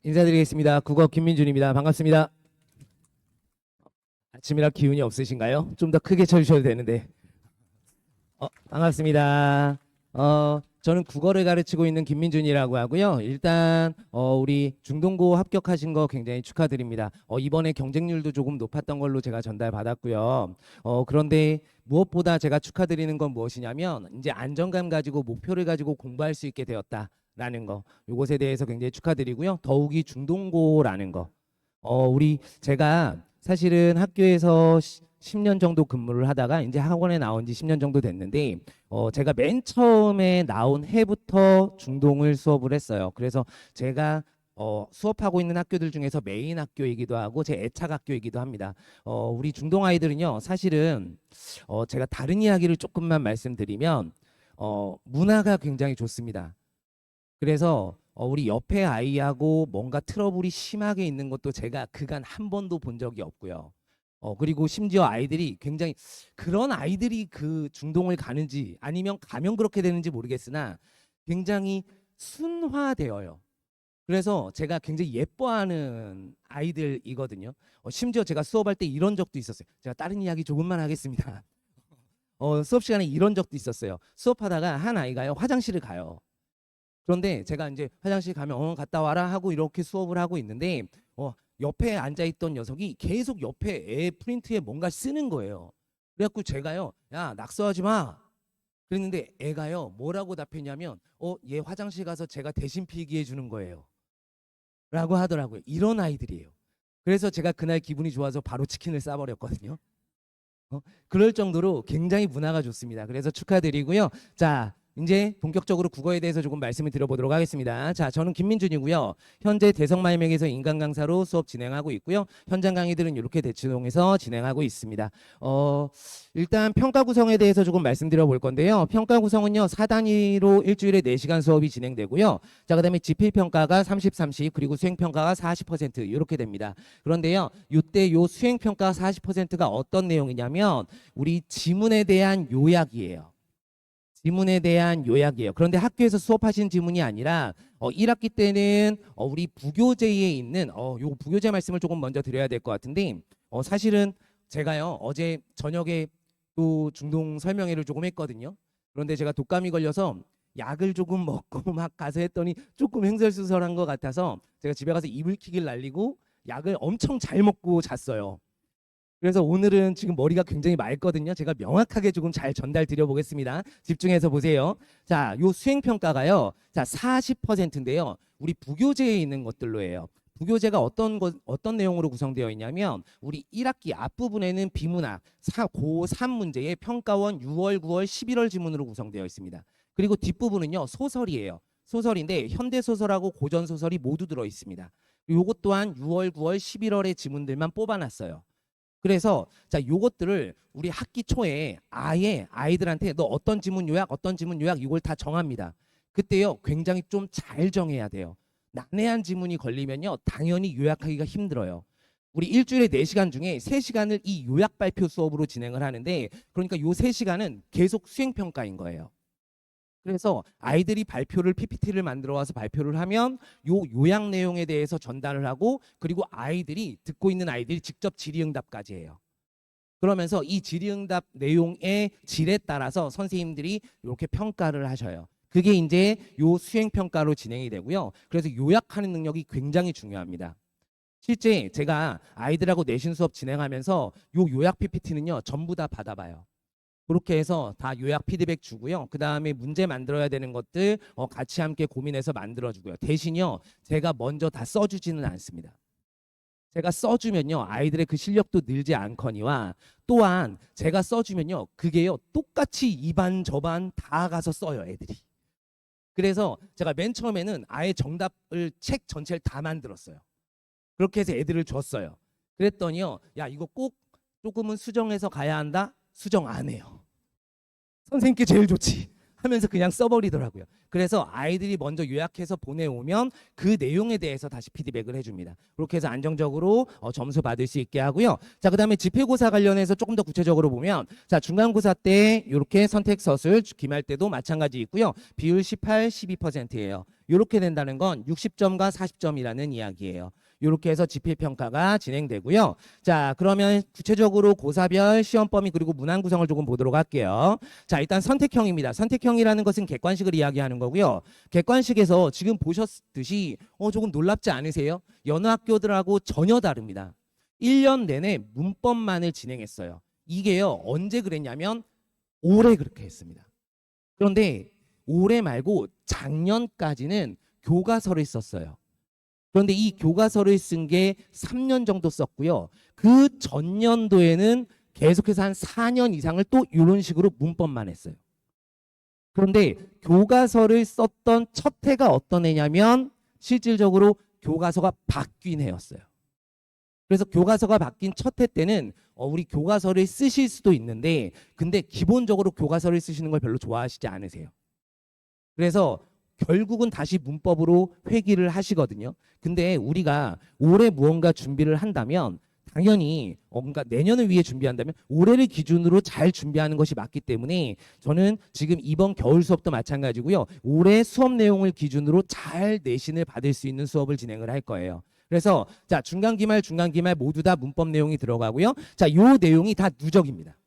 인사드리겠습니다. 국어 김민준입니다. 반갑습니다. 아침이라 기운이 없으신가요? 좀 더 크게 쳐주셔도 되는데. 반갑습니다. 저는 국어를 가르치고 있는 김민준이라고 하고요. 일단 우리 중동고 합격하신 거 굉장히 축하드립니다. 이번에 경쟁률도 조금 높았던 걸로 제가 전달받았고요. 그런데 무엇보다 제가 축하드리는 건 무엇이냐면 이제 안정감 가지고 목표를 가지고 공부할 수 있게 되었다라는 거. 이것에 대해서 굉장히 축하드리고요. 더욱이 중동고라는 거. 우리 제가 사실은 학교에서 10년 정도 근무를 하다가 이제 학원에 나온 지 10년 정도 됐는데 제가 맨 처음에 나온 해부터 중동을 수업을 했어요. 그래서 제가 수업하고 있는 학교들 중에서 메인 학교이기도 하고 제 애착 학교이기도 합니다. 우리 중동 아이들은요, 사실은 제가 다른 이야기를 조금만 말씀드리면 문화가 굉장히 좋습니다. 그래서 우리 옆에 아이하고 뭔가 트러블이 심하게 있는 것도 제가 그간 한 번도 본 적이 없고요. 그리고 심지어 아이들이 굉장히 그런 아이들이 그 중동을 가는지 아니면 가면 그렇게 되는지 모르겠으나 굉장히 순화되어요. 그래서 제가 굉장히 예뻐하는 아이들이거든요. 심지어 제가 수업할 때 이런 적도 있었어요. 제가 다른 이야기 조금만 하겠습니다. 수업 시간에 이런 적도 있었어요. 수업하다가 한 아이가요, 화장실을 가요. 그런데 제가 이제 화장실 가면 갔다 와라 하고 이렇게 수업을 하고 있는데 옆에 앉아있던 녀석이 계속 옆에 애 프린트에 뭔가 쓰는 거예요. 그래갖고 제가요, 야 낙서하지 마. 그랬는데 애가요 뭐라고 답했냐면 얘 화장실 가서 제가 대신 필기해 주는 거예요 라고 하더라고요. 이런 아이들이에요. 그래서 제가 그날 기분이 좋아서 바로 치킨을 싸버렸거든요. 그럴 정도로 굉장히 문화가 좋습니다. 그래서 축하드리고요. 자, 이제 본격적으로 국어에 대해서 조금 말씀을 드려보도록 하겠습니다. 자, 저는 김민준이고요. 현재 대성마이맹에서 인간 강사로 수업 진행하고 있고요. 현장 강의들은 이렇게 대치동에서 진행하고 있습니다. 일단 평가 구성에 대해서 조금 말씀드려 볼 건데요. 평가 구성은요, 4단위로 일주일에 4시간 수업이 진행되고요. 자, 그다음에 지필평가가 30, 30, 그리고 수행평가가 40% 이렇게 됩니다. 그런데요, 이때 요 수행평가 40%가 어떤 내용이냐면 우리 지문에 대한 요약이에요. 지문에 대한 요약이에요. 그런데 학교에서 수업하신 지문이 아니라 1학기 때는 우리 부교재에 있는 요 부교재 말씀을 조금 먼저 드려야 될 것 같은데 사실은 제가요 어제 저녁에 또 중동 설명회를 조금 했거든요. 그런데 제가 독감이 걸려서 약을 조금 먹고 막 가서 했더니 조금 횡설수설한 것 같아서 제가 집에 가서 이불킥을 날리고 약을 엄청 잘 먹고 잤어요. 그래서 오늘은 지금 머리가 굉장히 맑거든요. 제가 명확하게 조금 잘 전달 드려보겠습니다. 집중해서 보세요. 자, 요 수행평가가요. 자, 40%인데요. 우리 부교재에 있는 것들로 해요. 부교재가 어떤 내용으로 구성되어 있냐면 우리 1학기 앞부분에는 비문학 고3 문제의 평가원 6월, 9월, 11월 지문으로 구성되어 있습니다. 그리고 뒷부분은요. 소설이에요. 소설인데 현대소설하고 고전소설이 모두 들어 있습니다. 요것 또한 6월, 9월, 11월의 지문들만 뽑아놨어요. 그래서 자 요것들을 우리 학기 초에 아예 아이들한테 너 어떤 지문 요약 어떤 지문 요약 이걸 다 정합니다. 그때요 굉장히 좀 잘 정해야 돼요. 난해한 지문이 걸리면요 당연히 요약하기가 힘들어요. 우리 일주일에 4시간 중에 3시간을 이 요약 발표 수업으로 진행을 하는데 그러니까 요 3시간은 계속 수행평가인 거예요. 그래서 아이들이 발표를 PPT를 만들어 와서 발표를 하면 요 요약 내용에 대해서 전달을 하고 그리고 아이들이 듣고 있는 아이들이 직접 질의응답까지 해요. 그러면서 이 질의응답 내용의 질에 따라서 선생님들이 이렇게 평가를 하셔요. 그게 이제 요 수행평가로 진행이 되고요. 그래서 요약하는 능력이 굉장히 중요합니다. 실제 제가 아이들하고 내신 수업 진행하면서 요 요약 PPT는요 전부 다 받아봐요. 그렇게 해서 다 요약 피드백 주고요. 그 다음에 문제 만들어야 되는 것들 같이 함께 고민해서 만들어주고요. 대신요, 제가 먼저 다 써주지는 않습니다. 제가 써주면요, 아이들의 그 실력도 늘지 않거니와 또한 제가 써주면요, 그게요, 똑같이 이 반 저 반 다 가서 써요, 애들이. 그래서 제가 맨 처음에는 아예 정답을 책 전체를 다 만들었어요. 그렇게 해서 애들을 줬어요. 그랬더니요, 야, 이거 꼭 조금은 수정해서 가야 한다? 수정 안 해요. 선생님께 제일 좋지. 하면서 그냥 써버리더라고요. 그래서 아이들이 먼저 요약해서 보내오면 그 내용에 대해서 다시 피드백을 해줍니다. 그렇게 해서 안정적으로 점수 받을 수 있게 하고요. 자, 그다음에 집회고사 관련해서 조금 더 구체적으로 보면, 자, 중간고사 때 이렇게 선택서술, 기말 때도 마찬가지 있고요. 비율 18, 12%예요. 이렇게 된다는 건 60점과 40점이라는 이야기예요. 이렇게 해서 집필평가가 진행되고요. 자, 그러면 구체적으로 고사별 시험 범위 그리고 문항 구성을 조금 보도록 할게요. 자, 일단 선택형입니다. 선택형이라는 것은 객관식을 이야기하는 거고요. 객관식에서 지금 보셨듯이 조금 놀랍지 않으세요? 여느 학교들하고 전혀 다릅니다. 1년 내내 문법만을 진행했어요. 이게요, 언제 그랬냐면 올해 그렇게 했습니다. 그런데 올해 말고 작년까지는 교과서를 썼어요. 그런데 이 교과서를 쓴 게 3년 정도 썼고요. 그 전년도에는 계속해서 한 4년 이상을 또 이런 식으로 문법만 했어요. 그런데 교과서를 썼던 첫 해가 어떤 해냐면 실질적으로 교과서가 바뀐 해였어요. 그래서 교과서가 바뀐 첫 해 때는 우리 교과서를 쓰실 수도 있는데, 근데 기본적으로 교과서를 쓰시는 걸 별로 좋아하시지 않으세요. 그래서 결국은 다시 문법으로 회귀를 하시거든요. 근데 우리가 올해 무언가 준비를 한다면 당연히 뭔가 내년을 위해 준비한다면 올해를 기준으로 잘 준비하는 것이 맞기 때문에 저는 지금 이번 겨울 수업도 마찬가지고요. 올해 수업 내용을 기준으로 잘 내신을 받을 수 있는 수업을 진행을 할 거예요. 그래서 자, 중간 기말, 중간 기말 모두 다 문법 내용이 들어가고요. 자, 요 내용이 다 누적입니다.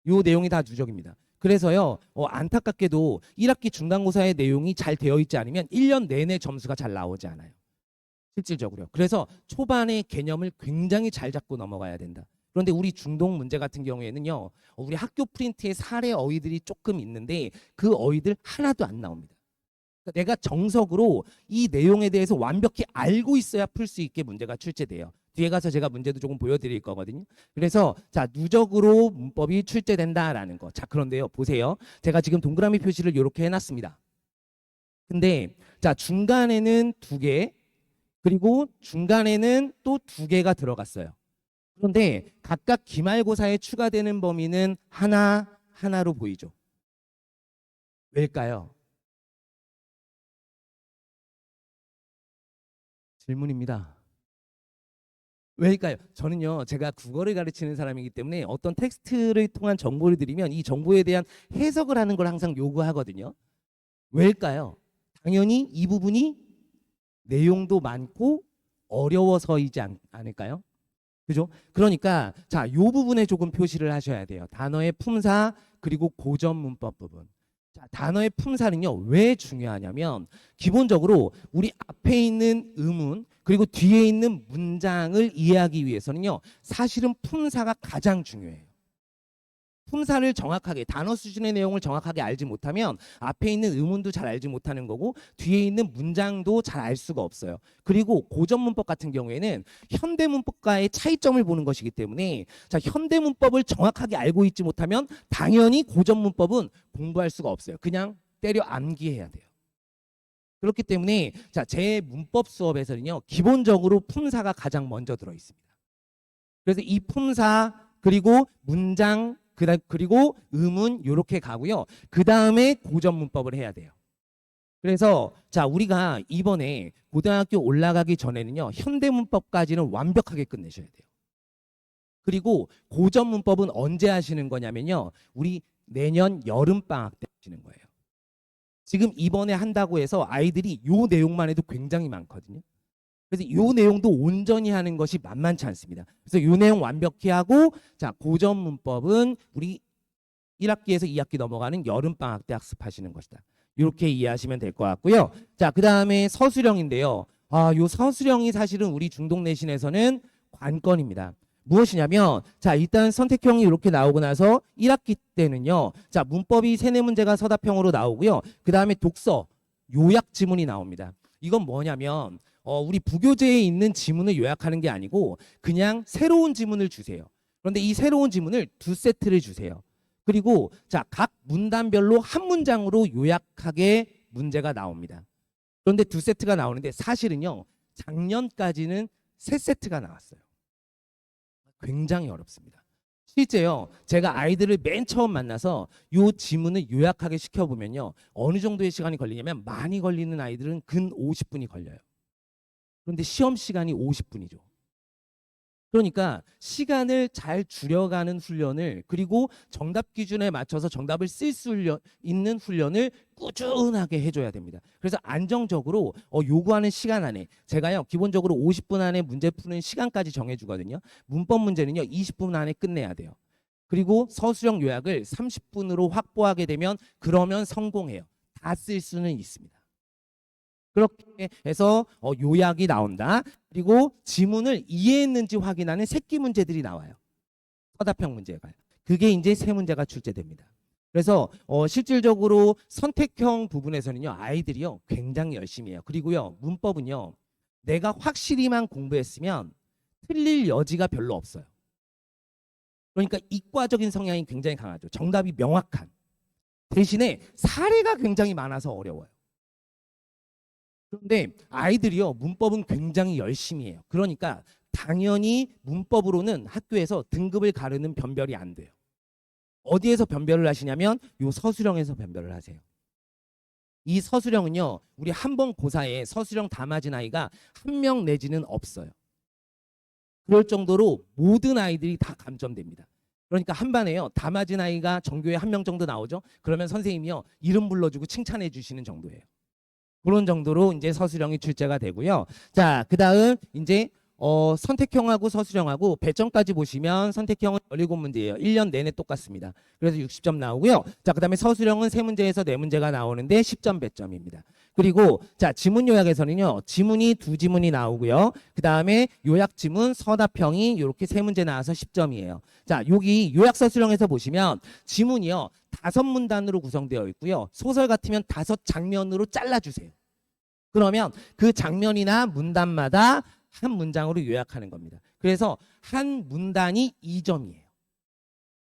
요 내용이 다 누적입니다. 그래서요, 안타깝게도 1학기 중간고사의 내용이 잘 되어 있지 않으면 1년 내내 점수가 잘 나오지 않아요. 실질적으로요. 그래서 초반에 개념을 굉장히 잘 잡고 넘어가야 된다. 그런데 우리 중동 문제 같은 경우에는요, 우리 학교 프린트에 사례 어휘들이 조금 있는데 그 어휘들 하나도 안 나옵니다. 그러니까 내가 정석으로 이 내용에 대해서 완벽히 알고 있어야 풀 수 있게 문제가 출제돼요. 뒤에 가서 제가 문제도 조금 보여드릴 거거든요. 그래서 자, 누적으로 문법이 출제된다라는 거. 자, 그런데요, 보세요. 제가 지금 동그라미 표시를 이렇게 해놨습니다. 근데 자, 중간에는 2개, 그리고 중간에는 또 2개가 들어갔어요. 그런데 각각 기말고사에 추가되는 범위는 하나로 보이죠. 왜일까요? 질문입니다. 왜일까요? 저는요, 제가 국어를 가르치는 사람이기 때문에 어떤 텍스트를 통한 정보를 드리면 이 정보에 대한 해석을 하는 걸 항상 요구하거든요. 왜일까요? 당연히 이 부분이 내용도 많고 어려워서이지 않을까요? 그죠? 그러니까 자, 요 부분에 조금 표시를 하셔야 돼요. 단어의 품사 그리고 고전 문법 부분. 자, 단어의 품사는요, 왜 중요하냐면 기본적으로 우리 앞에 있는 의문 그리고 뒤에 있는 문장을 이해하기 위해서는요, 사실은 품사가 가장 중요해요. 품사를 정확하게, 단어 수준의 내용을 정확하게 알지 못하면 앞에 있는 의문도 잘 알지 못하는 거고 뒤에 있는 문장도 잘 알 수가 없어요. 그리고 고전 문법 같은 경우에는 현대 문법과의 차이점을 보는 것이기 때문에 자, 현대 문법을 정확하게 알고 있지 못하면 당연히 고전 문법은 공부할 수가 없어요. 그냥 때려 암기해야 돼요. 그렇기 때문에 자, 제 문법 수업에서는요, 기본적으로 품사가 가장 먼저 들어 있습니다. 그래서 이 품사 그리고 문장 그리고 의문 이렇게 가고요. 그 다음에 고전 문법을 해야 돼요. 그래서 자, 우리가 이번에 고등학교 올라가기 전에는요, 현대 문법까지는 완벽하게 끝내셔야 돼요. 그리고 고전 문법은 언제 하시는 거냐면요, 우리 내년 여름 방학 때 하시는 거예요. 지금 이번에 한다고 해서 아이들이 요 내용만 해도 굉장히 많거든요. 그래서 이 내용도 온전히 하는 것이 만만치 않습니다. 그래서 이 내용 완벽히 하고 자, 고전 문법은 우리 1학기에서 2학기 넘어가는 여름방학 때 학습하시는 것이다. 이렇게 이해하시면 될 것 같고요. 자, 그 다음에 서술형인데요. 요 서술형이 사실은 우리 중동 내신에서는 관건입니다. 무엇이냐면 자, 일단 선택형이 이렇게 나오고 나서 1학기 때는요, 자, 문법이 3-4문제가 서답형으로 나오고요. 그 다음에 독서, 요약 지문이 나옵니다. 이건 뭐냐면 우리 부교재에 있는 지문을 요약하는 게 아니고 그냥 새로운 지문을 주세요. 그런데 이 새로운 지문을 2세트를 주세요. 그리고 자, 각 문단별로 한 문장으로 요약하게 문제가 나옵니다. 그런데 2세트가 나오는데 사실은요, 작년까지는 3세트가 나왔어요. 굉장히 어렵습니다. 실제요, 제가 아이들을 맨 처음 만나서 요 지문을 요약하게 시켜보면요, 어느 정도의 시간이 걸리냐면 많이 걸리는 아이들은 근 50분이 걸려요. 그런데 시험 시간이 50분이죠. 그러니까 시간을 잘 줄여가는 훈련을, 그리고 정답 기준에 맞춰서 정답을 쓸 수 있는 훈련을 꾸준하게 해줘야 됩니다. 그래서 안정적으로 요구하는 시간 안에, 제가요 기본적으로 50분 안에 문제 푸는 시간까지 정해주거든요. 문법 문제는요 20분 안에 끝내야 돼요. 그리고 서술형 요약을 30분으로 확보하게 되면 그러면 성공해요. 다 쓸 수는 있습니다. 그렇게 해서 요약이 나온다. 그리고 지문을 이해했는지 확인하는 새끼 문제들이 나와요. 서답형 문제가. 그게 이제 세 문제가 출제됩니다. 그래서 실질적으로 선택형 부분에서는요, 아이들이요 굉장히 열심히 해요. 그리고요, 문법은요, 내가 확실히만 공부했으면 틀릴 여지가 별로 없어요. 그러니까 이과적인 성향이 굉장히 강하죠. 정답이 명확한. 대신에 사례가 굉장히 많아서 어려워요. 그런데 아이들이요 문법은 굉장히 열심히 해요. 그러니까 당연히 문법으로는 학교에서 등급을 가르는 변별이 안 돼요. 어디에서 변별을 하시냐면 요 서술형에서 변별을 하세요. 이 서술형은요, 우리 한 번 고사에 서술형 다 맞은 아이가 한 명 내지는 없어요. 그럴 정도로 모든 아이들이 다 감점됩니다. 그러니까 한 반에요 다 맞은 아이가 전교에 한 명 정도 나오죠. 그러면 선생님이요 이름 불러주고 칭찬해 주시는 정도예요. 그런 정도로 이제 서술형이 출제가 되고요. 자, 그다음 이제 선택형하고 서술형하고 배점까지 보시면 선택형은 17문제예요. 1년 내내 똑같습니다. 그래서 60점 나오고요. 자, 그다음에 서술형은 3문제에서 4문제가 나오는데 10점 배점입니다. 그리고 자, 지문 요약에서는요. 지문이 2지문이 나오고요. 그다음에 요약 지문, 서답형이 이렇게 3문제 나와서 10점이에요. 자, 여기 요약 서술형에서 보시면 지문이요. 5문단으로 구성되어 있고요. 소설 같으면 5장면으로 잘라 주세요. 그러면 그 장면이나 문단마다 한 문장으로 요약하는 겁니다. 그래서 한 문단이 2점이에요.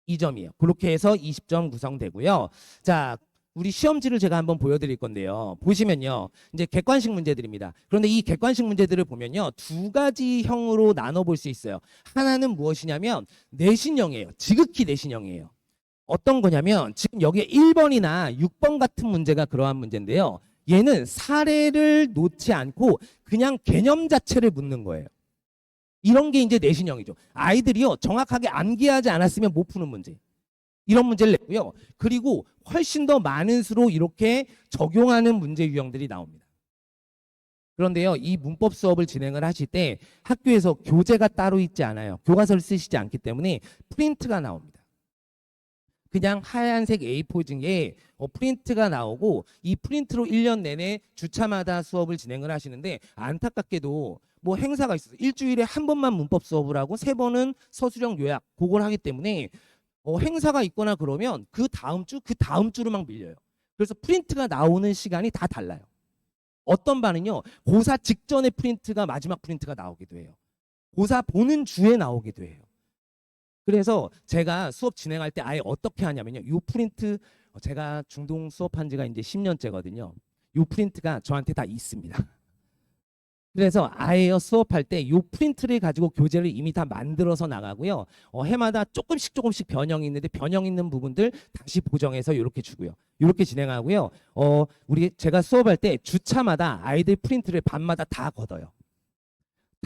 2점이에요. 그렇게 해서 20점 구성되고요. 자, 우리 시험지를 제가 한번 보여드릴 건데요. 보시면요, 이제 객관식 문제들입니다. 그런데 이 객관식 문제들을 보면요, 두 가지 형으로 나눠볼 수 있어요. 하나는 무엇이냐면 내신형이에요. 지극히 내신형이에요. 어떤 거냐면 지금 여기에 1번이나 6번 같은 문제가 그러한 문제인데요. 얘는 사례를 놓지 않고 그냥 개념 자체를 묻는 거예요. 이런 게 이제 내신형이죠. 아이들이요 정확하게 암기하지 않았으면 못 푸는 문제. 이런 문제를 냈고요. 그리고 훨씬 더 많은 수로 이렇게 적용하는 문제 유형들이 나옵니다. 그런데요, 이 문법 수업을 진행을 하실 때 학교에서 교재가 따로 있지 않아요. 교과서를 쓰시지 않기 때문에 프린트가 나옵니다. 그냥 하얀색 A4지에 프린트가 나오고 이 프린트로 1년 내내 주차마다 수업을 진행을 하시는데 안타깝게도 뭐 행사가 있어서 일주일에 한 번만 문법 수업을 하고 3번은 서술형 요약 그걸 하기 때문에 행사가 있거나 그러면 그 다음 주로 막 밀려요. 그래서 프린트가 나오는 시간이 다 달라요. 어떤 반은요 고사 직전에 프린트가 마지막 프린트가 나오기도 해요. 고사 보는 주에 나오기도 해요. 그래서 제가 수업 진행할 때 아예 어떻게 하냐면요. 이 프린트 제가 중동 수업한 지가 이제 10년째거든요. 이 프린트가 저한테 다 있습니다. 그래서 아예 수업할 때 이 프린트를 가지고 교재를 이미 다 만들어서 나가고요. 해마다 조금씩 변형이 있는데 변형 있는 부분들 다시 보정해서 이렇게 주고요. 이렇게 진행하고요. 제가 수업할 때 주차마다 아이들 프린트를 밤마다 다 걷어요.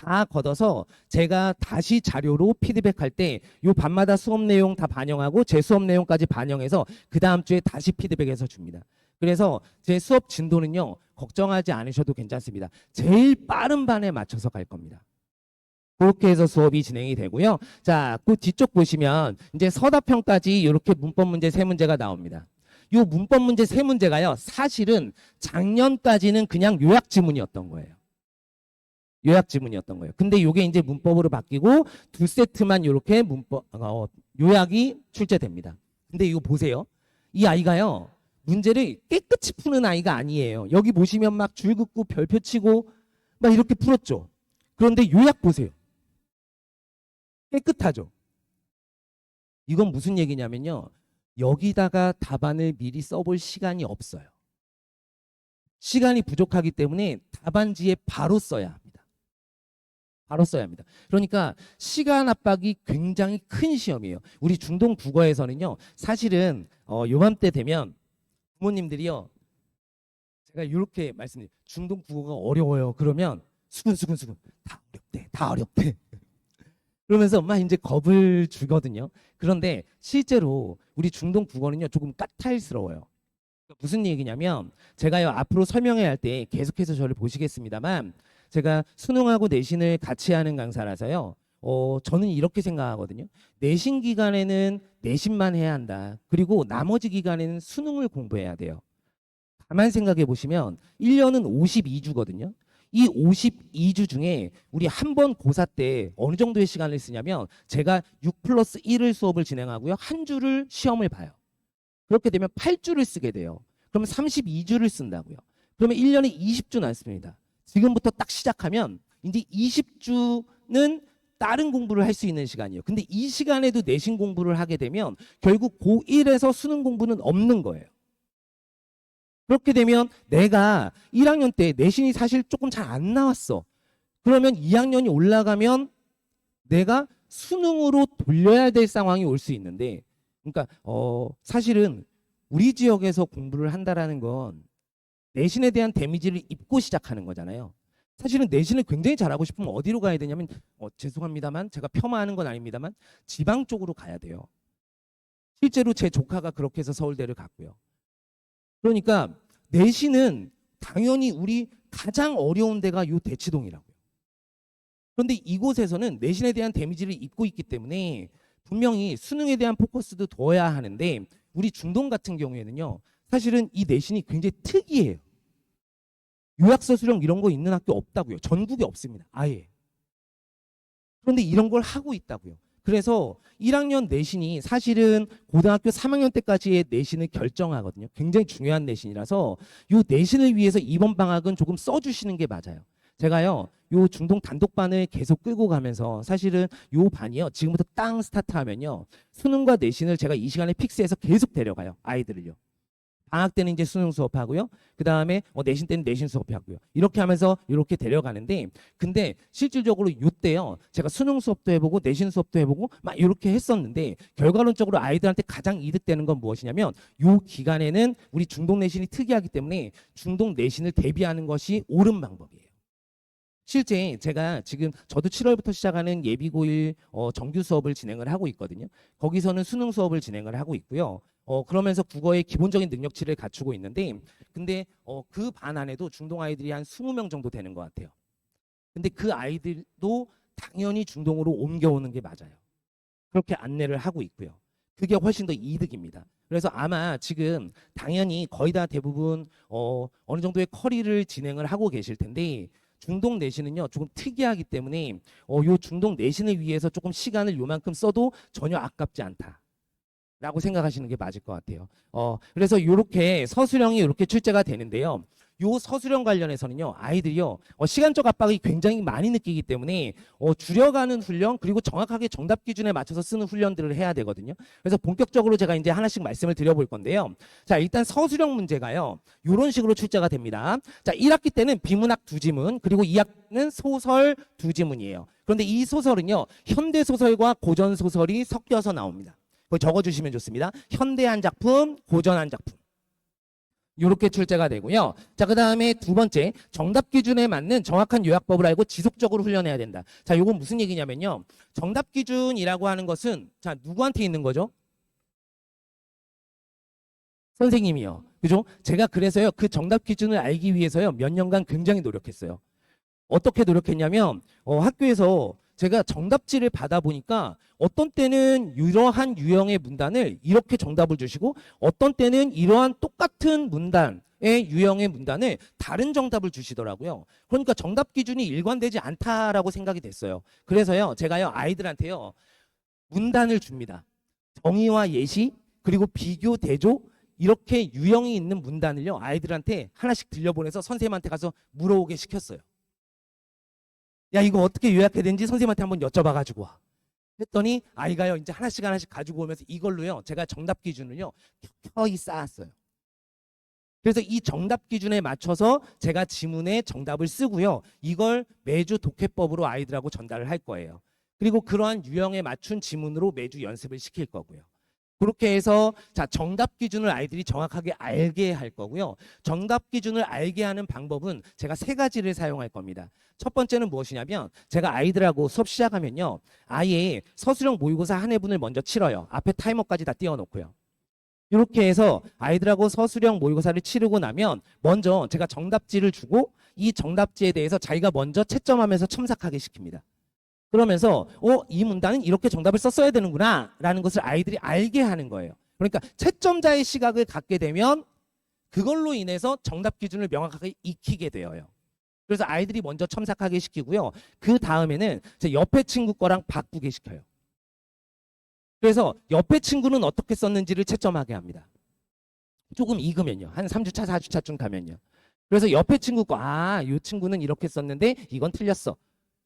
다 걷어서 제가 다시 자료로 피드백할 때 요 밤마다 수업 내용 다 반영하고 제 수업 내용까지 반영해서 그 다음 주에 다시 피드백해서 줍니다. 그래서 제 수업 진도는요 걱정하지 않으셔도 괜찮습니다. 제일 빠른 반에 맞춰서 갈 겁니다. 그렇게 해서 수업이 진행이 되고요. 자, 그 뒤쪽 보시면 이제 서답형까지 이렇게 문법 문제 3문제가 나옵니다. 요 문법 문제 3문제가요 사실은 작년까지는 그냥 요약 지문이었던 거예요. 요약 지문이었던 거예요. 근데 이게 이제 문법으로 바뀌고 2세트만 이렇게 요약이 출제됩니다. 근데 이거 보세요. 이 아이가요. 문제를 깨끗이 푸는 아이가 아니에요. 여기 보시면 막 줄 긋고 별표 치고 막 이렇게 풀었죠. 그런데 요약 보세요. 깨끗하죠. 이건 무슨 얘기냐면요. 여기다가 답안을 미리 써볼 시간이 없어요. 시간이 부족하기 때문에 답안지에 바로 써야 합니다. 바로 써야 합니다. 그러니까 시간 압박이 굉장히 큰 시험이에요. 우리 중동 국어에서는요. 사실은 요맘때 되면 부모님들이요. 제가 이렇게 말씀드려요. 중동 국어가 어려워요. 그러면 수근수근수근 다 어렵대. 다 어렵대. 그러면서 막 이제 겁을 주거든요. 그런데 실제로 우리 중동 국어는요. 조금 까탈스러워요. 무슨 얘기냐면 제가요. 앞으로 설명해야 할 때 계속해서 저를 보시겠습니다만 제가 수능하고 내신을 같이 하는 강사라서요. 저는 이렇게 생각하거든요. 내신 기간에는 내신만 해야 한다. 그리고 나머지 기간에는 수능을 공부해야 돼요. 가만 생각해 보시면 1년은 52주거든요. 이 52주 중에 우리 한 번 고사 때 어느 정도의 시간을 쓰냐면 제가 6+1을 수업을 진행하고요. 한 주를 시험을 봐요. 그렇게 되면 8주를 쓰게 돼요. 그러면 32주를 쓴다고요. 그러면 1년에 20주 남습니다. 지금부터 딱 시작하면 이제 20주는 다른 공부를 할 수 있는 시간이에요. 근데 이 시간에도 내신 공부를 하게 되면 결국 고1에서 수능 공부는 없는 거예요. 그렇게 되면 내가 1학년 때 내신이 사실 조금 잘 안 나왔어. 그러면 2학년이 올라가면 내가 수능으로 돌려야 될 상황이 올 수 있는데, 그러니까 사실은 우리 지역에서 공부를 한다라는 건 내신에 대한 데미지를 입고 시작하는 거잖아요. 사실은 내신을 굉장히 잘하고 싶으면 어디로 가야 되냐면 죄송합니다만 제가 폄하하는 건 아닙니다만 지방 쪽으로 가야 돼요. 실제로 제 조카가 그렇게 해서 서울대를 갔고요. 그러니까 내신은 당연히 우리 가장 어려운 데가 요 대치동이라고요. 그런데 이곳에서는 내신에 대한 데미지를 입고 있기 때문에 분명히 수능에 대한 포커스도 둬야 하는데 우리 중동 같은 경우에는요. 사실은 이 내신이 굉장히 특이해요. 요약서 수령 이런 거 있는 학교 없다고요. 전국에 없습니다. 아예. 그런데 이런 걸 하고 있다고요. 그래서 1학년 내신이 사실은 고등학교 3학년 때까지의 내신을 결정하거든요. 굉장히 중요한 내신이라서 이 내신을 위해서 이번 방학은 조금 써주시는 게 맞아요. 제가요, 요 중동 단독반을 계속 끌고 가면서 사실은 요 반이요, 지금부터 땅 스타트하면요, 수능과 내신을 제가 이 시간에 픽스해서 계속 데려가요. 아이들을요. 방학 때는 이제 수능 수업하고요. 그 다음에 내신 때는 내신 수업하고요. 이렇게 하면서 이렇게 데려가는데, 근데 실질적으로 이때요, 제가 수능 수업도 해보고 내신 수업도 해보고 막 이렇게 했었는데 결과론적으로 아이들한테 가장 이득되는 건 무엇이냐면 요 기간에는 우리 중동 내신이 특이하기 때문에 중동 내신을 대비하는 것이 옳은 방법이에요. 실제 제가 지금 저도 7월부터 시작하는 예비고1 정규 수업을 진행을 하고 있거든요. 거기서는 수능 수업을 진행을 하고 있고요. 그러면서 국어의 기본적인 능력치를 갖추고 있는데 근데 그 반 안에도 중동 아이들이 한 20명 정도 되는 것 같아요. 근데 그 아이들도 당연히 중동으로 옮겨오는 게 맞아요. 그렇게 안내를 하고 있고요. 그게 훨씬 더 이득입니다. 그래서 아마 지금 당연히 거의 다 대부분 어느 정도의 커리를 진행을 하고 계실 텐데 중동 내신은요 조금 특이하기 때문에 요 중동 내신을 위해서 조금 시간을 요만큼 써도 전혀 아깝지 않다. 라고 생각하시는 게 맞을 것 같아요. 그래서 이렇게 서술형이 이렇게 출제가 되는데요. 요 서술형 관련해서는요, 아이들이요, 시간적 압박이 굉장히 많이 느끼기 때문에 줄여가는 훈련, 그리고 정확하게 정답 기준에 맞춰서 쓰는 훈련들을 해야 되거든요. 그래서 본격적으로 제가 이제 하나씩 말씀을 드려볼 건데요. 자, 일단 서술형 문제가요, 이런 식으로 출제가 됩니다. 자, 1학기 때는 비문학 2지문, 그리고 2학기는 소설 2지문이에요. 그런데 이 소설은요, 현대 소설과 고전 소설이 섞여서 나옵니다. 그거 적어주시면 좋습니다. 현대 한 작품, 고전 한 작품. 이렇게 출제가 되고요. 자, 그 다음에 두 번째, 정답 기준에 맞는 정확한 요약법을 알고 지속적으로 훈련해야 된다. 자, 이건 무슨 얘기냐면요. 정답 기준이라고 하는 것은, 자, 누구한테 있는 거죠? 선생님이요. 그죠? 제가 그래서요, 그 정답 기준을 알기 위해서요, 몇 년간 굉장히 노력했어요. 어떻게 노력했냐면, 학교에서 제가 정답지를 받아보니까 어떤 때는 이러한 유형의 문단을 이렇게 정답을 주시고 어떤 때는 이러한 똑같은 문단의 유형의 문단을 다른 정답을 주시더라고요. 그러니까 정답 기준이 일관되지 않다라고 생각이 됐어요. 그래서요, 제가요, 아이들한테요, 문단을 줍니다. 정의와 예시, 그리고 비교, 대조, 이렇게 유형이 있는 문단을요, 아이들한테 하나씩 들려보내서 선생님한테 가서 물어오게 시켰어요. 야, 이거 어떻게 요약해야 되는지 선생님한테 한번 여쭤봐가지고 와. 했더니 아이가요, 이제 하나씩 하나씩 가지고 오면서 이걸로요, 제가 정답 기준을요, 켜켜이 쌓았어요. 그래서 이 정답 기준에 맞춰서 제가 지문에 정답을 쓰고요. 이걸 매주 독해법으로 아이들하고 전달을 할 거예요. 그리고 그러한 유형에 맞춘 지문으로 매주 연습을 시킬 거고요. 그렇게 해서 자 정답 기준을 아이들이 정확하게 알게 할 거고요. 정답 기준을 알게 하는 방법은 제가 세 가지를 사용할 겁니다. 첫 번째는 무엇이냐면 제가 아이들하고 수업 시작하면요. 아예 서술형 모의고사 한 회분을 먼저 치러요. 앞에 타이머까지 다 띄워놓고요. 이렇게 해서 아이들하고 서술형 모의고사를 치르고 나면 먼저 제가 정답지를 주고 이 정답지에 대해서 자기가 먼저 채점하면서 첨삭하게 시킵니다. 그러면서 이 문단은 이렇게 정답을 썼어야 되는구나 라는 것을 아이들이 알게 하는 거예요. 그러니까 채점자의 시각을 갖게 되면 그걸로 인해서 정답 기준을 명확하게 익히게 되어요. 그래서 아이들이 먼저 첨삭하게 시키고요. 그 다음에는 제 옆에 친구 거랑 바꾸게 시켜요. 그래서 옆에 친구는 어떻게 썼는지를 채점하게 합니다. 조금 익으면요. 한 3주차, 4주차쯤 가면요. 그래서 옆에 친구 거, 이 친구는 이렇게 썼는데 이건 틀렸어.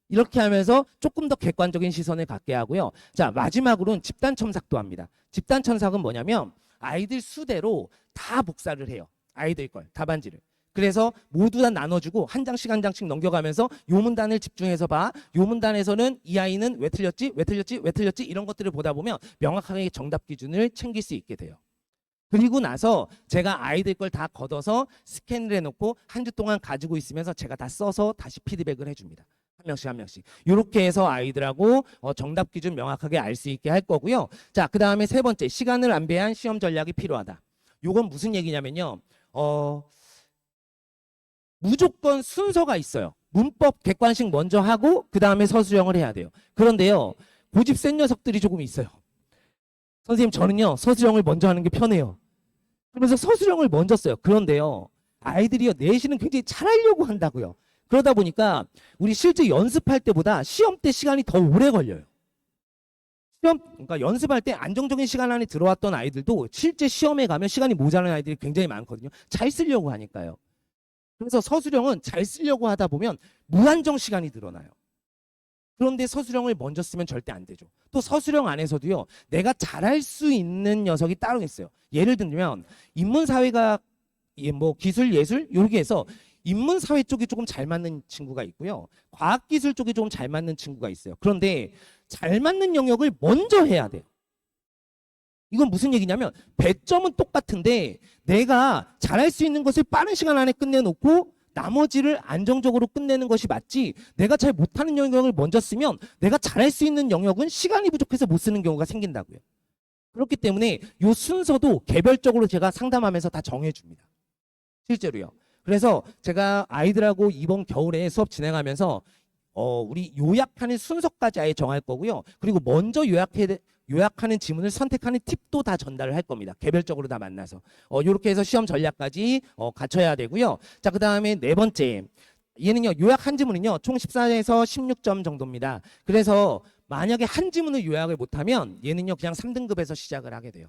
이렇게 하면서 조금 더 객관적인 시선을 갖게 하고요. 자, 마지막으로는 집단 첨삭도 합니다. 집단 첨삭은 뭐냐면 아이들 수대로 다 복사를 해요. 아이들 걸, 답안지를. 그래서 모두 다 나눠주고 한 장씩 한 장씩 넘겨가면서 요 문단을 집중해서 봐. 요 문단에서는 이 아이는 왜 틀렸지? 왜 틀렸지? 왜 틀렸지? 이런 것들을 보다 보면 명확하게 정답 기준을 챙길 수 있게 돼요. 그리고 나서 제가 아이들 걸 다 걷어서 스캔을 해놓고 한 주 동안 가지고 있으면서 제가 다 써서 다시 피드백을 해줍니다. 한 명씩 한 명씩. 이렇게 해서 아이들하고 정답 기준 명확하게 알 수 있게 할 거고요. 자, 그 다음에 세 번째, 시간을 안배한 시험 전략이 필요하다. 요건 무슨 얘기냐면요. 무조건 순서가 있어요. 문법 객관식 먼저 하고 그 다음에 서술형을 해야 돼요. 그런데요. 고집 센 녀석들이 조금 있어요. 선생님 저는요. 서술형을 먼저 하는 게 편해요. 그러면서 서술형을 먼저 써요. 그런데요. 아이들이요. 내신은 굉장히 잘하려고 한다고요. 그러다 보니까 우리 실제 연습할 때보다 시험 때 시간이 더 오래 걸려요. 그러니까 연습할 때 안정적인 시간 안에 들어왔던 아이들도 실제 시험에 가면 시간이 모자란 아이들이 굉장히 많거든요. 잘 쓰려고 하니까요. 그래서 서술형은 잘 쓰려고 하다 보면 무한정 시간이 늘어나요. 그런데 서술형을 먼저 쓰면 절대 안 되죠. 또 서술형 안에서도요. 내가 잘할 수 있는 녀석이 따로 있어요. 예를 들면 인문사회가 뭐 기술 예술 이렇게 해서 인문사회 쪽이 조금 잘 맞는 친구가 있고요. 과학기술 쪽이 조금 잘 맞는 친구가 있어요. 그런데 잘 맞는 영역을 먼저 해야 돼요. 이건 무슨 얘기냐면 배점은 똑같은데 내가 잘할 수 있는 것을 빠른 시간 안에 끝내놓고 나머지를 안정적으로 끝내는 것이 맞지 내가 잘 못하는 영역을 먼저 쓰면 내가 잘할 수 있는 영역은 시간이 부족해서 못 쓰는 경우가 생긴다고요. 그렇기 때문에 이 순서도 개별적으로 제가 상담하면서 다 정해줍니다. 실제로요. 그래서 제가 아이들하고 이번 겨울에 수업 진행하면서 우리 요약하는 순서까지 아예 정할 거고요. 그리고 먼저 요약하는 지문을 선택하는 팁도 다 전달을 할 겁니다. 개별적으로 다 만나서. 이렇게 해서 시험 전략까지 갖춰야 되고요. 자, 그 다음에 네 번째. 얘는요, 요약 한 지문은요, 총 14에서 16점 정도입니다. 그래서 만약에 한 지문을 요약을 못하면 얘는요, 그냥 3등급에서 시작을 하게 돼요.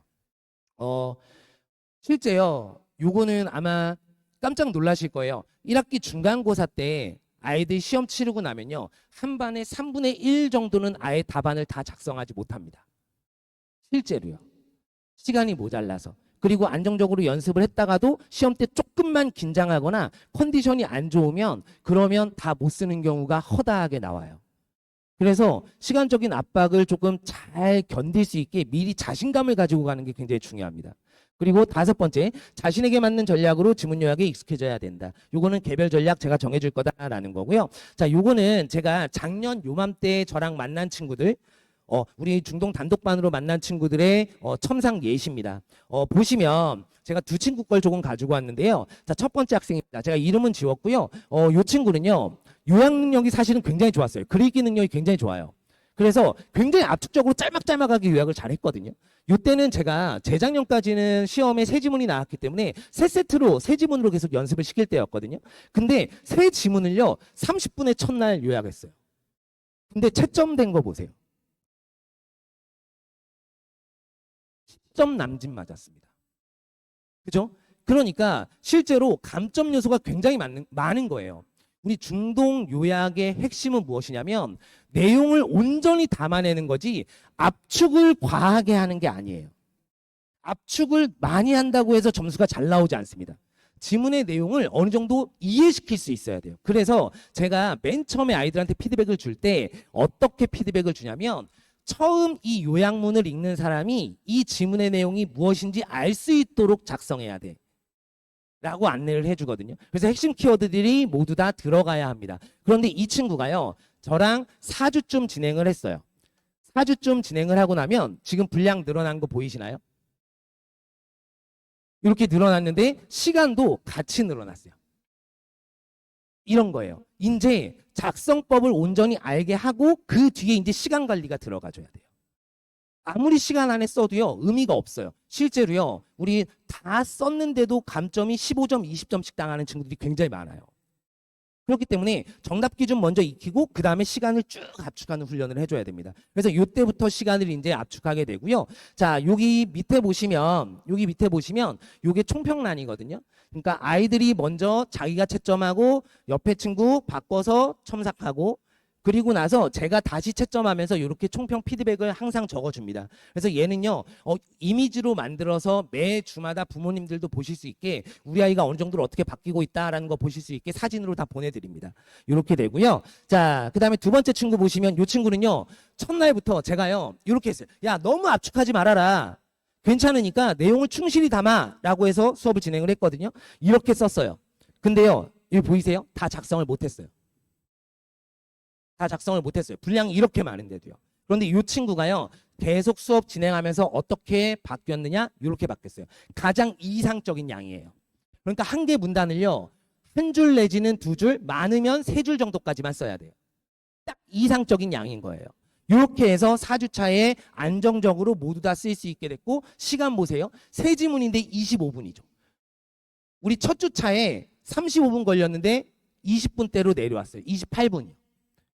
실제요, 요거는 아마 깜짝 놀라실 거예요. 1학기 중간고사 때 아이들 시험 치르고 나면요. 한 반에 3분의 1 정도는 아예 답안을 다 작성하지 못합니다. 실제로요. 시간이 모자라서. 그리고 안정적으로 연습을 했다가도 시험 때 조금만 긴장하거나 컨디션이 안 좋으면 그러면 다 못 쓰는 경우가 허다하게 나와요. 그래서 시간적인 압박을 조금 잘 견딜 수 있게 미리 자신감을 가지고 가는 게 굉장히 중요합니다. 그리고 다섯 번째, 자신에게 맞는 전략으로 지문 요약에 익숙해져야 된다. 요거는 개별 전략 제가 정해줄 거다라는 거고요. 자, 요거는 제가 작년 요맘때 저랑 만난 친구들, 우리 중동 단독반으로 만난 친구들의 첨삭 예시입니다. 보시면 제가 두 친구 걸 조금 가지고 왔는데요. 자, 첫 번째 학생입니다. 제가 이름은 지웠고요. 요 친구는요. 요약 능력이 사실은 굉장히 좋았어요. 글읽기 능력이 굉장히 좋아요. 그래서 굉장히 압축적으로 짤막짤막하게 요약을 잘했거든요. 이때는 제가 재작년까지는 시험에 세 지문이 나왔기 때문에 세 세트로 세 지문으로 계속 연습을 시킬 때였거든요. 근데 세 지문을요 30분의 첫날 요약했어요. 근데 채점된 거 보세요. 10점 남짓 맞았습니다. 그죠? 그러니까 실제로 감점 요소가 굉장히 많은 거예요. 우리 중동 요약의 핵심은 무엇이냐면 내용을 온전히 담아내는 거지 압축을 과하게 하는 게 아니에요. 압축을 많이 한다고 해서 점수가 잘 나오지 않습니다. 지문의 내용을 어느 정도 이해시킬 수 있어야 돼요. 그래서 제가 맨 처음에 아이들한테 피드백을 줄 때 어떻게 피드백을 주냐면 처음 이 요약문을 읽는 사람이 이 지문의 내용이 무엇인지 알 수 있도록 작성해야 돼. 라고 안내를 해주거든요. 그래서 핵심 키워드들이 모두 다 들어가야 합니다. 그런데 이 친구가요. 저랑 4주쯤 진행을 했어요. 4주쯤 진행을 하고 나면 지금 분량 늘어난 거 보이시나요? 이렇게 늘어났는데 시간도 같이 늘어났어요. 이런 거예요. 이제 작성법을 온전히 알게 하고 그 뒤에 이제 시간 관리가 들어가줘야 돼요. 아무리 시간 안에 써도요 의미가 없어요. 실제로요 우리 다 썼는데도 감점이 15점, 20점씩 당하는 친구들이 굉장히 많아요. 그렇기 때문에 정답 기준 먼저 익히고 그 다음에 시간을 쭉 압축하는 훈련을 해줘야 됩니다. 그래서 이때부터 시간을 이제 압축하게 되고요. 자, 여기 밑에 보시면 요게 총평란이거든요. 그러니까 아이들이 먼저 자기가 채점하고 옆에 친구 바꿔서 첨삭하고 그리고 나서 제가 다시 채점하면서 이렇게 총평 피드백을 항상 적어줍니다. 그래서 얘는요 이미지로 만들어서 매 주마다 부모님들도 보실 수 있게 우리 아이가 어느 정도로 어떻게 바뀌고 있다라는 거 보실 수 있게 사진으로 다 보내드립니다. 이렇게 되고요. 자, 그 다음에 두 번째 친구 보시면 이 친구는요 첫날부터 제가요 이렇게 했어요. 야, 너무 압축하지 말아라. 괜찮으니까 내용을 충실히 담아 라고 해서 수업을 진행을 했거든요. 이렇게 썼어요. 근데요 여기 보이세요? 다 작성을 못했어요. 다 작성을 못했어요. 분량이 이렇게 많은데도요. 그런데 이 친구가요 계속 수업 진행하면서 어떻게 바뀌었느냐 이렇게 바뀌었어요. 가장 이상적인 양이에요. 그러니까 한 개 문단을요 한 줄 내지는 두 줄, 많으면 세 줄 정도까지만 써야 돼요. 딱 이상적인 양인 거예요. 이렇게 해서 4주차에 안정적으로 모두 다 쓸 수 있게 됐고 시간 보세요. 세 지문인데 25분이죠. 우리 첫 주차에 35분 걸렸는데 20분대로 내려왔어요. 28분이요.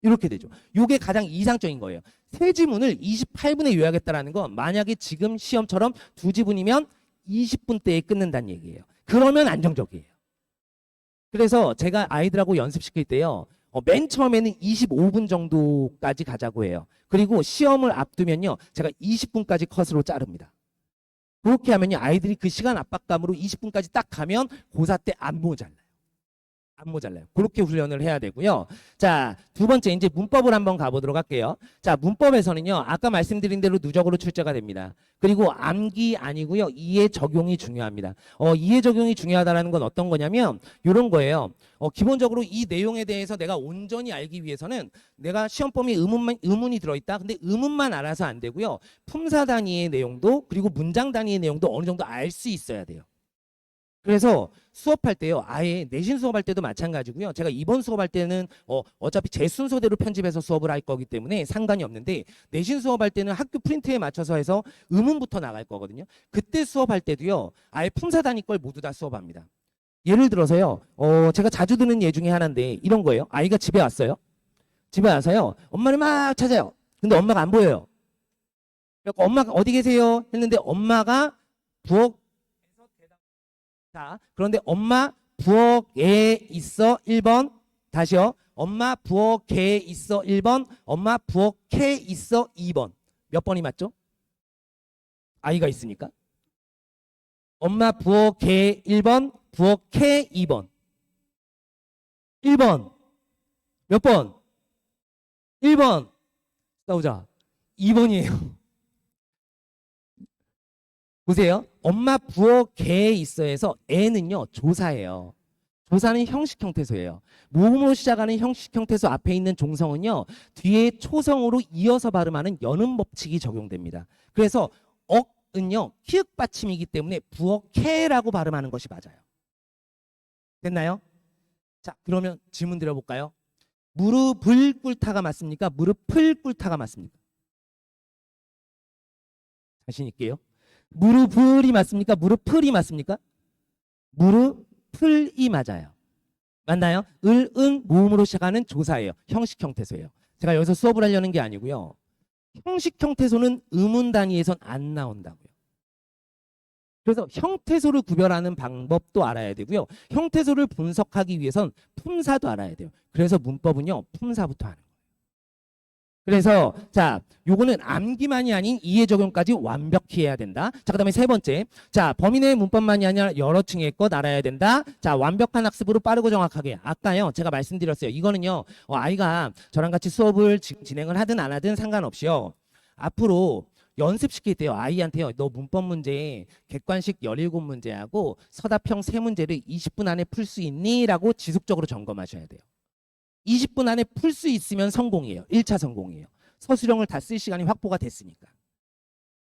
이렇게 되죠. 이게 가장 이상적인 거예요. 세 지문을 28분에 요약했다라는 건 만약에 지금 시험처럼 두 지문이면 20분대에 끊는다는 얘기예요. 그러면 안정적이에요. 그래서 제가 아이들하고 연습시킬 때요. 맨 처음에는 25분 정도까지 가자고 해요. 그리고 시험을 앞두면요. 제가 20분까지 컷으로 자릅니다. 그렇게 하면요. 아이들이 그 시간 압박감으로 20분까지 딱 가면 고4 때 안 모자라요. 안 모자라요. 그렇게 훈련을 해야 되고요. 자, 두 번째 이제 문법을 한번 가보도록 할게요. 자, 문법에서는요. 아까 말씀드린 대로 누적으로 출제가 됩니다. 그리고 암기 아니고요. 이해 적용이 중요합니다. 이해 적용이 중요하다는 건 어떤 거냐면 이런 거예요. 기본적으로 이 내용에 대해서 내가 온전히 알기 위해서는 내가 시험 범위 의문이 들어있다. 근데 의문만 알아서 안 되고요. 품사 단위의 내용도 그리고 문장 단위의 내용도 어느 정도 알 수 있어야 돼요. 그래서 수업할 때요. 아예 내신 수업할 때도 마찬가지고요. 제가 이번 수업할 때는 어차피 제 순서대로 편집해서 수업을 할 거기 때문에 상관이 없는데 내신 수업할 때는 학교 프린트에 맞춰서 해서 의문부터 나갈 거거든요. 그때 수업할 때도요. 아예 품사 단위 걸 모두 다 수업합니다. 예를 들어서요. 제가 자주 듣는 예 중에 하나인데 이런 거예요. 아이가 집에 왔어요. 집에 와서요. 엄마를 막 찾아요. 근데 엄마가 안 보여요. 그래서 엄마가 어디 계세요? 했는데 엄마가 부엌 자, 그런데 엄마 부엌에 있어 1번. 다시요. 엄마 부엌에 있어 1번. 엄마 부엌에 있어 2번. 몇 번이 맞죠? 아이가 있으니까. 엄마 부엌에 1번. 부엌에 2번. 1번. 몇 번? 1번. 싸우자. 2번이에요. 보세요. 엄마 부엌에 있어에서 애는요 조사예요. 조사는 형식 형태소예요. 모음으로 시작하는 형식 형태소 앞에 있는 종성은요 뒤에 초성으로 이어서 발음하는 연음 법칙이 적용됩니다. 그래서 억은요 키읔 받침이기 때문에 부엌에라고 발음하는 것이 맞아요. 됐나요? 자, 그러면 질문 드려볼까요? 무릎을 꿇다가 맞습니까? 무릎을 꿇다가 맞습니까? 자신 있게요. 무릎을이 맞습니까? 무릎을이 맞습니까? 무릎을이 맞아요. 맞나요? 을, 은, 모음으로 시작하는 조사예요. 형식 형태소예요. 제가 여기서 수업을 하려는 게 아니고요. 형식 형태소는 의문 단위에선 안 나온다고요. 그래서 형태소를 구별하는 방법도 알아야 되고요. 형태소를 분석하기 위해선 품사도 알아야 돼요. 그래서 문법은요. 품사부터 하는 거예요. 그래서 자, 요거는 암기만이 아닌 이해 적용까지 완벽히 해야 된다. 자, 그다음에 세 번째. 자, 범위 내의 문법만이 아니라 여러 층의 것 알아야 된다. 자, 완벽한 학습으로 빠르고 정확하게. 아까요, 제가 말씀드렸어요. 이거는요, 아이가 저랑 같이 수업을 진행을 하든 안 하든 상관없이요. 앞으로 연습시킬 때요, 아이한테요, 너 문법 문제 객관식 17문제하고 서답형 3문제를 20분 안에 풀 수 있니? 라고 지속적으로 점검하셔야 돼요. 20분 안에 풀 수 있으면 성공이에요. 1차 성공이에요. 서술형을 다 쓸 시간이 확보가 됐으니까.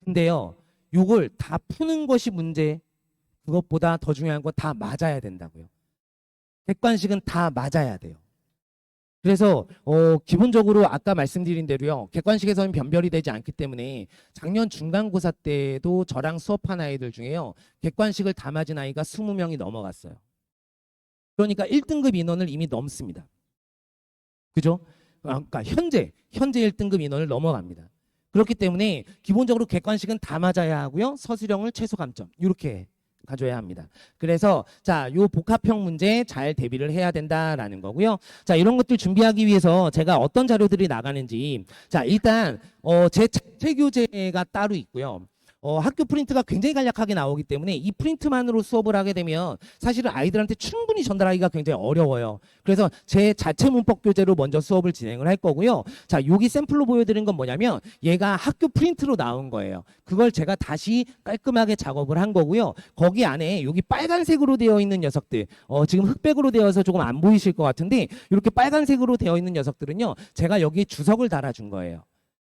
근데요, 요걸 다 푸는 것이 문제, 그것보다 더 중요한 건 다 맞아야 된다고요. 객관식은 다 맞아야 돼요. 그래서 기본적으로 아까 말씀드린 대로요, 객관식에서는 변별이 되지 않기 때문에 작년 중간고사 때도 저랑 수업한 아이들 중에요, 객관식을 다 맞은 아이가 20명이 넘어갔어요. 그러니까 1등급 인원을 이미 넘습니다. 그죠? 그러니까 현재 1등급 인원을 넘어갑니다. 그렇기 때문에 기본적으로 객관식은 다 맞아야 하고요, 서술형을 최소 감점 이렇게 가져야 합니다. 그래서 자, 요 복합형 문제 잘 대비를 해야 된다라는 거고요. 자, 이런 것들 준비하기 위해서 제가 어떤 자료들이 나가는지, 자, 일단 제 자체 교재가 따로 있고요. 학교 프린트가 굉장히 간략하게 나오기 때문에 이 프린트만으로 수업을 하게 되면 사실은 아이들한테 충분히 전달하기가 굉장히 어려워요. 그래서 제 자체 문법 교재로 먼저 수업을 진행을 할 거고요. 자, 여기 샘플로 보여드린 건 뭐냐면 얘가 학교 프린트로 나온 거예요. 그걸 제가 다시 깔끔하게 작업을 한 거고요. 거기 안에 여기 빨간색으로 되어 있는 녀석들, 지금 흑백으로 되어서 조금 안 보이실 것 같은데 이렇게 빨간색으로 되어 있는 녀석들은요, 제가 여기에 주석을 달아준 거예요.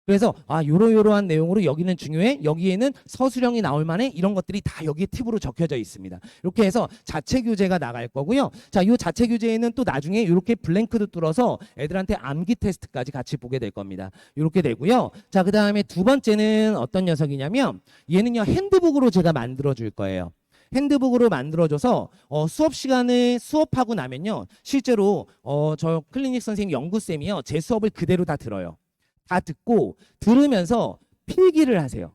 그래서 요러요러한 내용으로 여기는 중요해, 여기에는 서술형이 나올 만해, 이런 것들이 다 여기에 팁으로 적혀져 있습니다. 이렇게 해서 자체 교재가 나갈 거고요. 자, 요 자체 교재에는 또 나중에 이렇게 블랭크도 뚫어서 애들한테 암기 테스트까지 같이 보게 될 겁니다. 이렇게 되고요. 자, 그 다음에 두 번째는 어떤 녀석이냐면 얘는요, 핸드북으로 제가 만들어 줄 거예요. 핸드북으로 만들어줘서 수업 시간에 수업하고 나면요, 실제로 저 클리닉 선생님 연구쌤이요, 제 수업을 그대로 다 들어요. 다 듣고 들으면서 필기를 하세요.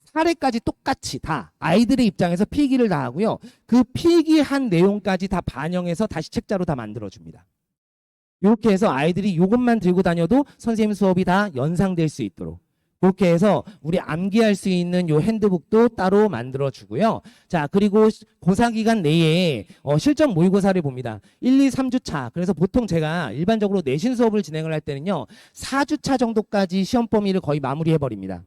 사례까지 똑같이 다 아이들의 입장에서 필기를 다 하고요. 그 필기한 내용까지 다 반영해서 다시 책자로 다 만들어줍니다. 이렇게 해서 아이들이 이것만 들고 다녀도 선생님 수업이 다 연상될 수 있도록 그렇게 해서 우리 암기할 수 있는 요 핸드북도 따로 만들어주고요. 자, 그리고 고사 기간 내에 실전 모의고사를 봅니다. 1, 2, 3주차. 그래서 보통 제가 일반적으로 내신 수업을 진행을 할 때는요, 4주차 정도까지 시험 범위를 거의 마무리해버립니다.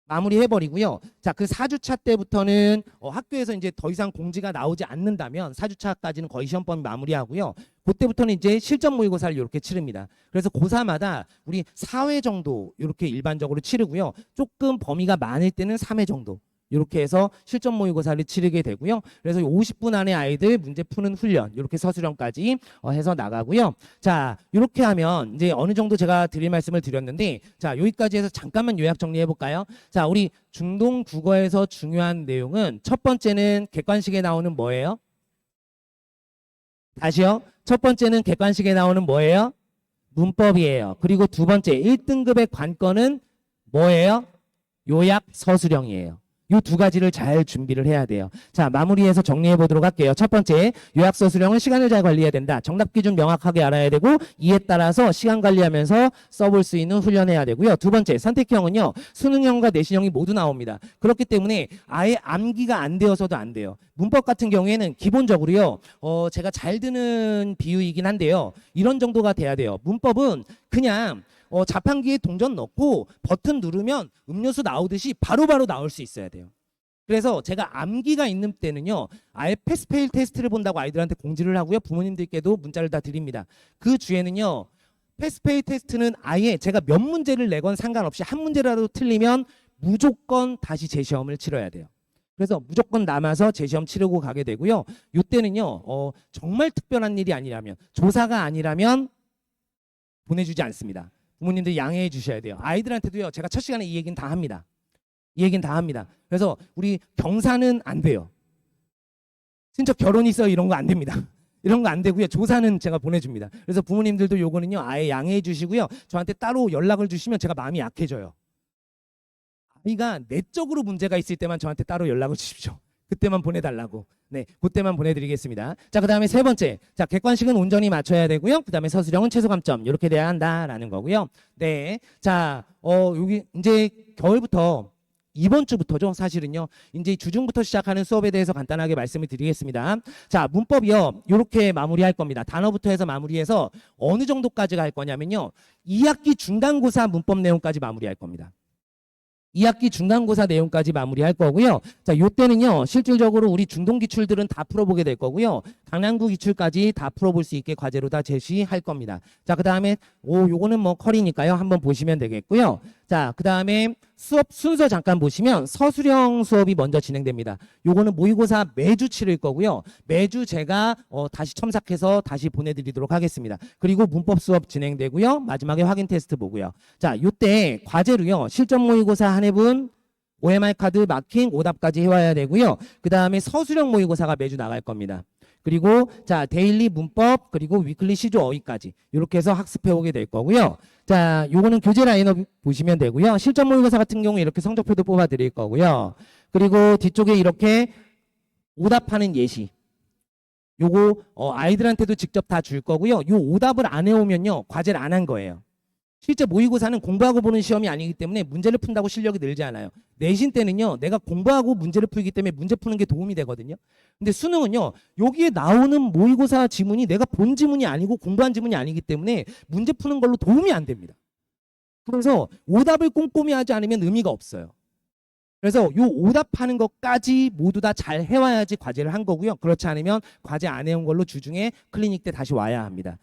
마무리해버리고요. 자, 그 4주차 때부터는 학교에서 이제 더 이상 공지가 나오지 않는다면 4주차까지는 거의 시험 범위 마무리하고요. 그때부터는 이제 실전 모의고사를 이렇게 치릅니다. 그래서 고사마다 우리 4회 정도 이렇게 일반적으로 치르고요. 조금 범위가 많을 때는 3회 정도 이렇게 해서 실전 모의고사를 치르게 되고요. 그래서 50분 안에 아이들 문제 푸는 훈련 이렇게 서술형까지 해서 나가고요. 자, 이렇게 하면 이제 어느 정도 제가 드릴 말씀을 드렸는데, 자, 여기까지 해서 잠깐만 요약 정리해 볼까요? 자, 우리 중동 국어에서 중요한 내용은 첫 번째는 객관식에 나오는 뭐예요? 다시요. 첫 번째는 객관식에 나오는 뭐예요? 문법이에요. 그리고 두 번째 1등급의 관건은 뭐예요? 요약 서술형이에요. 이 두 가지를 잘 준비를 해야 돼요. 자, 마무리해서 정리해 보도록 할게요. 첫 번째, 요약 서술형은 시간을 잘 관리해야 된다. 정답 기준 명확하게 알아야 되고 이에 따라서 시간 관리하면서 써볼 수 있는 훈련해야 되고요. 두 번째, 선택형은요, 수능형과 내신형이 모두 나옵니다. 그렇기 때문에 아예 암기가 안 되어서도 안 돼요. 문법 같은 경우에는 기본적으로요, 제가 잘 드는 비유이긴 한데요, 이런 정도가 돼야 돼요. 문법은 그냥 자판기에 동전 넣고 버튼 누르면 음료수 나오듯이 바로바로 나올 수 있어야 돼요. 그래서 제가 암기가 있는 때는요, 아예 패스페일 테스트를 본다고 아이들한테 공지를 하고요, 부모님들께도 문자를 다 드립니다. 그 주에는요, 패스페일 테스트는 아예 제가 몇 문제를 내건 상관없이 한 문제라도 틀리면 무조건 다시 재시험을 치러야 돼요. 그래서 무조건 남아서 재시험 치르고 가게 되고요. 이때는요, 정말 특별한 일이 아니라면, 조사가 아니라면 보내주지 않습니다. 부모님들 양해해 주셔야 돼요. 아이들한테도요, 제가 첫 시간에 이 얘기는 다 합니다. 이 얘기는 다 합니다. 그래서 우리 경사는 안 돼요. 친척 결혼 있어 이런 거 안 됩니다. 이런 거 안 되고요. 조사는 제가 보내줍니다. 그래서 부모님들도 요거는요, 아예 양해해 주시고요. 저한테 따로 연락을 주시면 제가 마음이 약해져요. 아이가 내적으로 문제가 있을 때만 저한테 따로 연락을 주십시오. 그때만 보내달라고. 네, 그때만 보내드리겠습니다. 자, 그 다음에 세 번째. 자, 객관식은 온전히 맞춰야 되고요. 그 다음에 서술형은 최소 감점 이렇게 돼야 한다라는 거고요. 네, 자, 여기 이제 겨울부터 이번 주부터죠. 사실은요. 이제 주중부터 시작하는 수업에 대해서 간단하게 말씀을 드리겠습니다. 자, 문법이요. 이렇게 마무리할 겁니다. 단어부터 해서 마무리해서 어느 정도까지 갈 거냐면요. 2학기 중간고사 문법 내용까지 마무리할 겁니다. 2학기 중간고사 내용까지 마무리할 거고요. 자, 요때는요, 실질적으로 우리 중동 기출들은 다 풀어보게 될 거고요. 강남구 기출까지 다 풀어볼 수 있게 과제로 다 제시할 겁니다. 자, 그 다음에, 요거는 뭐 컬이니까요. 한번 보시면 되겠고요. 자, 그 다음에 수업 순서 잠깐 보시면 서술형 수업이 먼저 진행됩니다. 요거는 모의고사 매주 치를 거고요. 매주 제가 다시 첨삭해서 다시 보내드리도록 하겠습니다. 그리고 문법 수업 진행되고요. 마지막에 확인 테스트 보고요. 자, 요때 과제로요. 실전 모의고사 한 해분 OMR 카드 마킹 오답까지 해와야 되고요. 그 다음에 서술형 모의고사가 매주 나갈 겁니다. 그리고 자, 데일리 문법 그리고 위클리 시조 어휘까지 이렇게 해서 학습해 오게 될 거고요. 자, 요거는 교재 라인업 보시면 되고요. 실전 모의고사 같은 경우 이렇게 성적표도 뽑아 드릴 거고요. 그리고 뒤쪽에 이렇게 오답하는 예시. 요거 아이들한테도 직접 다 줄 거고요. 요 오답을 안 해오면요. 과제를 안 한 거예요. 실제 모의고사는 공부하고 보는 시험이 아니기 때문에 문제를 푼다고 실력이 늘지 않아요. 내신 때는요. 내가 공부하고 문제를 풀기 때문에 문제 푸는 게 도움이 되거든요. 근데 수능은요. 여기에 나오는 모의고사 지문이 내가 본 지문이 아니고 공부한 지문이 아니기 때문에 문제 푸는 걸로 도움이 안 됩니다. 그래서 오답을 꼼꼼히 하지 않으면 의미가 없어요. 그래서 요 오답하는 것까지 모두 다 잘 해와야지 과제를 한 거고요. 그렇지 않으면 과제 안 해온 걸로 주중에 클리닉 때 다시 와야 합니다.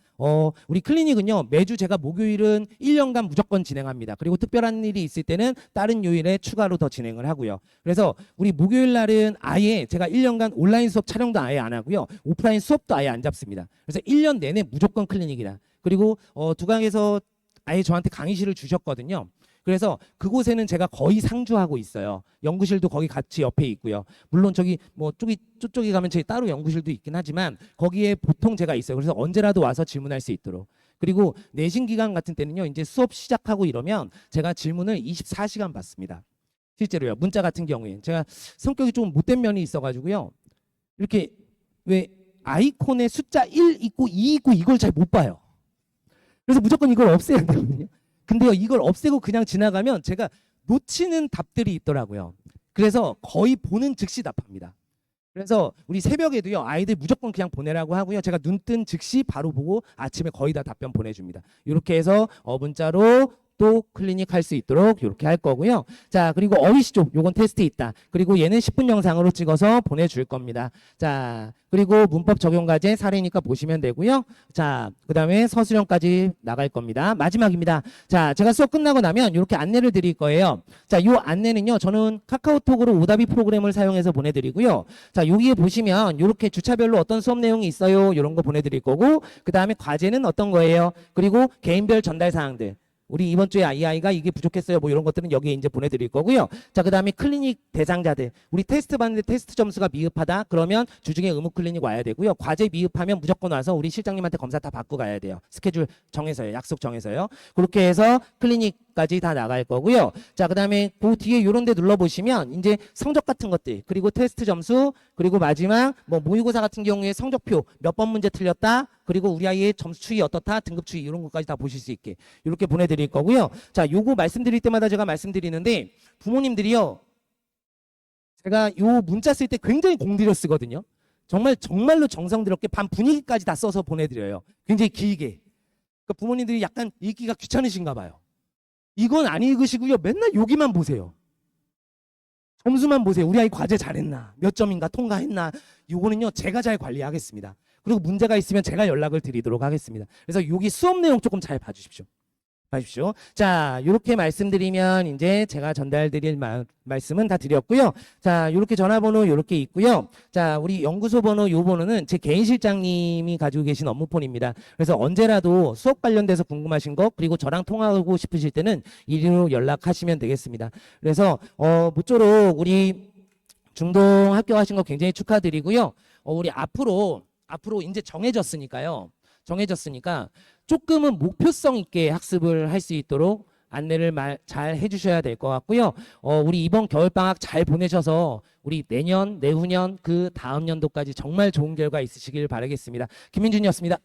우리 클리닉은요. 매주 제가 목요일은 1년간 무조건 진행합니다. 그리고 특별한 일이 있을 때는 다른 요일에 추가로 더 진행을 하고요. 그래서 우리 목요일 날은 아예 제가 1년간 온라인 수업 촬영도 아예 안 하고요. 오프라인 수업도 아예 안 잡습니다. 그래서 1년 내내 무조건 클리닉이다. 그리고 두강에서 아예 저한테 강의실을 주셨거든요. 그래서 그곳에는 제가 거의 상주하고 있어요. 연구실도 거기 같이 옆에 있고요. 물론 저기 뭐 저쪽에 가면 저희 따로 연구실도 있긴 하지만 거기에 보통 제가 있어요. 그래서 언제라도 와서 질문할 수 있도록. 그리고 내신 기간 같은 때는요. 이제 수업 시작하고 이러면 제가 질문을 24시간 받습니다. 실제로요. 문자 같은 경우에 제가 성격이 좀 못된 면이 있어가지고요. 이렇게 왜 아이콘에 숫자 1 있고 2 있고 이걸 잘 못 봐요. 그래서 무조건 이걸 없애야 되거든요. 근데요, 이걸 없애고 그냥 지나가면 제가 놓치는 답들이 있더라고요. 그래서 거의 보는 즉시 답합니다. 그래서 우리 새벽에도요, 아이들 무조건 그냥 보내라고 하고요. 제가 눈 뜬 즉시 바로 보고 아침에 거의 다 답변 보내줍니다. 이렇게 해서 문자로 또 클리닉 할 수 있도록 이렇게 할 거고요. 자, 그리고 어휘시조 요건 테스트 있다. 그리고 얘는 10분 영상으로 찍어서 보내줄 겁니다. 자, 그리고 문법 적용 과제 사례니까 보시면 되고요. 자, 그 다음에 서술형까지 나갈 겁니다. 마지막입니다. 자, 제가 수업 끝나고 나면 이렇게 안내를 드릴 거예요. 자, 요 안내는요. 저는 카카오톡으로 오답이 프로그램을 사용해서 보내드리고요. 자, 여기에 보시면 이렇게 주차별로 어떤 수업 내용이 있어요. 이런 거 보내드릴 거고 그 다음에 과제는 어떤 거예요. 그리고 개인별 전달 사항들. 우리 이번 주에 이 아이가 이게 부족했어요. 뭐 이런 것들은 여기에 이제 보내드릴 거고요. 자, 그 다음에 클리닉 대상자들. 우리 테스트 받는데 테스트 점수가 미흡하다. 그러면 주중에 의무 클리닉 와야 되고요. 과제 미흡하면 무조건 와서 우리 실장님한테 검사 다 받고 가야 돼요. 스케줄 정해서요. 약속 정해서요. 그렇게 해서 클리닉까지 다 나갈 거고요. 자, 그 다음에 그 뒤에 이런 데 눌러보시면 이제 성적 같은 것들 그리고 테스트 점수 그리고 마지막 뭐 모의고사 같은 경우에 성적표 몇 번 문제 틀렸다. 그리고 우리 아이의 점수 추이 어떻다, 등급 추이 이런 것까지 다 보실 수 있게 이렇게 보내드릴 거고요. 자, 요거 말씀드릴 때마다 제가 말씀드리는데 부모님들이요, 제가 요 문자 쓸 때 굉장히 공들여 쓰거든요. 정말로 정성스럽게 반 분위기까지 다 써서 보내드려요. 굉장히 길게. 그러니까 부모님들이 약간 읽기가 귀찮으신가 봐요. 이건 안 읽으시고요. 맨날 여기만 보세요. 점수만 보세요. 우리 아이 과제 잘했나, 몇 점인가 통과했나. 요거는요 제가 잘 관리하겠습니다. 그리고 문제가 있으면 제가 연락을 드리도록 하겠습니다. 그래서 여기 수업 내용 조금 잘 봐주십시오. 자, 이렇게 말씀드리면 이제 제가 전달드릴 말씀은 다 드렸고요. 자, 이렇게 전화번호 이렇게 있고요. 자, 우리 연구소 번호 요 번호는 제 개인 실장님이 가지고 계신 업무폰입니다. 그래서 언제라도 수업 관련돼서 궁금하신 거 그리고 저랑 통화하고 싶으실 때는 이리로 연락하시면 되겠습니다. 그래서 모쪼록 우리 중동 합격하신 거 굉장히 축하드리고요. 우리 앞으로 이제 정해졌으니까 조금은 목표성 있게 학습을 할 수 있도록 안내를 잘 해주셔야 될 것 같고요. 우리 이번 겨울방학 잘 보내셔서 우리 내년, 내후년 그 다음 연도까지 정말 좋은 결과 있으시길 바라겠습니다. 김민준이었습니다.